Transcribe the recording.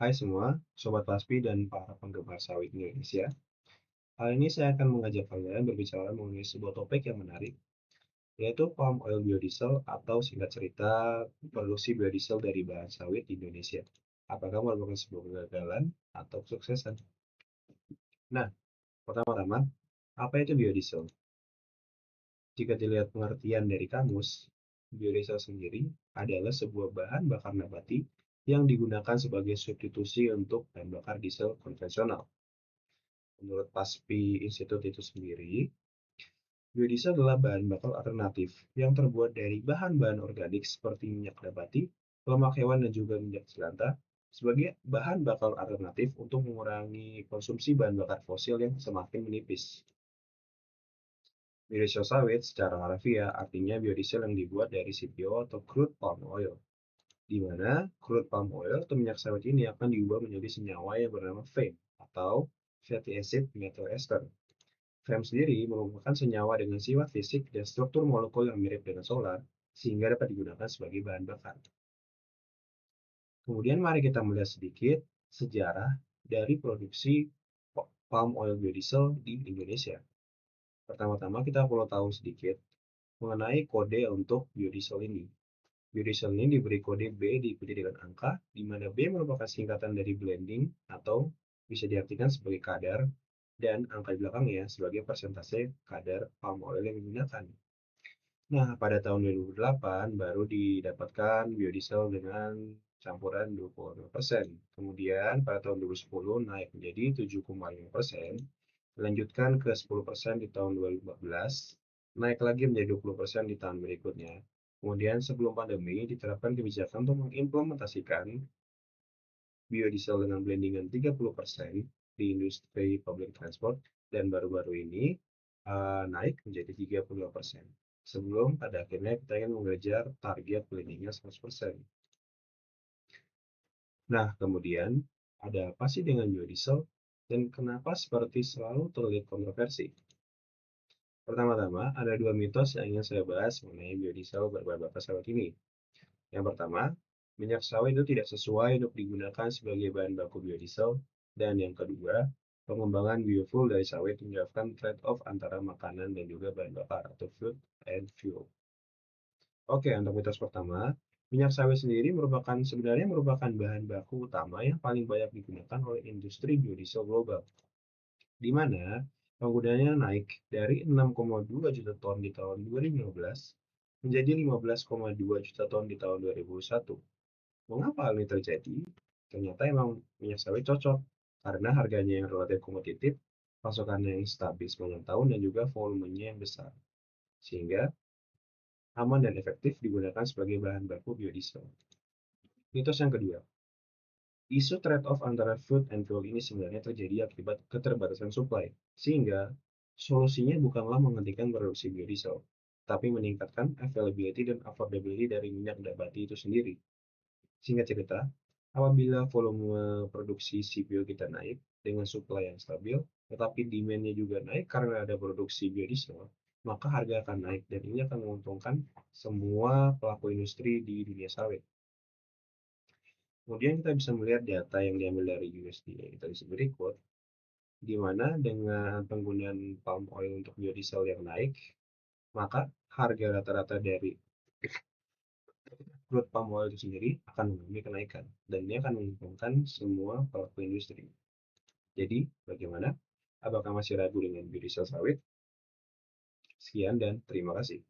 Hai semua, Sobat Paspi dan para penggemar sawit Indonesia. Kali ini saya akan mengajak kalian berbicara mengenai sebuah topik yang menarik, yaitu palm oil biodiesel atau singkat cerita, produksi biodiesel dari bahan sawit di Indonesia. Apakah merupakan sebuah kegagalan atau kesuksesan? Nah, pertama-tama, apa itu biodiesel? Jika dilihat pengertian dari kamus, biodiesel sendiri adalah sebuah bahan bakar nabati yang digunakan sebagai substitusi untuk bahan bakar diesel konvensional. Menurut PASPI Institute itu sendiri, biodiesel adalah bahan bakar alternatif yang terbuat dari bahan-bahan organik seperti minyak nabati, lemak hewan, dan juga minyak jelantah sebagai bahan bakar alternatif untuk mengurangi konsumsi bahan bakar fosil yang semakin menipis. Biodiesel sawit secara harfiah artinya biodiesel yang dibuat dari CPO atau crude palm oil, di mana crude palm oil atau minyak sawit ini akan diubah menjadi senyawa yang bernama FAME atau fatty acid methyl ester. FAM sendiri merupakan senyawa dengan sifat fisik dan struktur molekul yang mirip dengan solar, sehingga dapat digunakan sebagai bahan bakar. Kemudian mari kita melihat sedikit sejarah dari produksi palm oil biodiesel di Indonesia. Pertama-tama kita perlu tahu sedikit mengenai kode untuk biodiesel ini. Biodiesel ini diberi kode B diikuti dengan angka, di mana B merupakan singkatan dari blending atau bisa diartikan sebagai kadar, dan angka di belakangnya sebagai persentase kadar palm oil yang digunakan. Nah, pada tahun 2008 baru didapatkan biodiesel dengan campuran 25%. Kemudian pada tahun 2010 naik menjadi 7,5%, dilanjutkan ke 10% di tahun 2014, naik lagi menjadi 20% di tahun berikutnya. Kemudian sebelum pandemi diterapkan kebijakan untuk mengimplementasikan biodiesel dengan blendingan 30% di industri public transport, dan baru-baru ini naik menjadi 35%. Sebelum pada akhirnya kita ingin mengejar target blendingnya 100%. Nah, kemudian ada apa sih dengan biodiesel dan kenapa seperti selalu terlihat kontroversi? Pertama-tama, ada dua mitos yang ingin saya bahas mengenai biodiesel berbahan bakar sawit ini. Yang pertama, minyak sawit itu tidak sesuai untuk digunakan sebagai bahan baku biodiesel. Dan yang kedua, pengembangan biofuel dari sawit menyebabkan trade-off antara makanan dan juga bahan bakar atau food and fuel. Oke, untuk mitos pertama, minyak sawit sendiri sebenarnya merupakan bahan baku utama yang paling banyak digunakan oleh industri biodiesel global, di mana penggunanya naik dari 6,2 juta ton di tahun 2015 menjadi 15,2 juta ton di tahun 2001. Mengapa hal ini terjadi? Ternyata emang minyak sawit cocok, karena harganya yang relatif kompetitif, pasokannya yang stabil sepanjang tahun, dan juga volumenya yang besar, sehingga aman dan efektif digunakan sebagai bahan baku biodiesel. Mitos yang kedua, isu trade-off antara food and fuel ini sebenarnya terjadi akibat keterbatasan supply, sehingga solusinya bukanlah menghentikan produksi biodiesel, tapi meningkatkan availability dan affordability dari minyak nabati itu sendiri. Singkat cerita, apabila volume produksi CPO kita naik dengan supply yang stabil, tetapi demand-nya juga naik karena ada produksi biodiesel, maka harga akan naik dan ini akan menguntungkan semua pelaku industri di dunia sawit. Kemudian kita bisa melihat data yang diambil dari USDA itu berikut, di mana dengan penggunaan palm oil untuk biodiesel yang naik, maka harga rata-rata dari crude palm oil itu sendiri akan mengalami kenaikan, dan ini akan menguntungkan semua pelaku industri. Jadi, bagaimana? Apakah masih ragu dengan biodiesel sawit? Sekian dan terima kasih.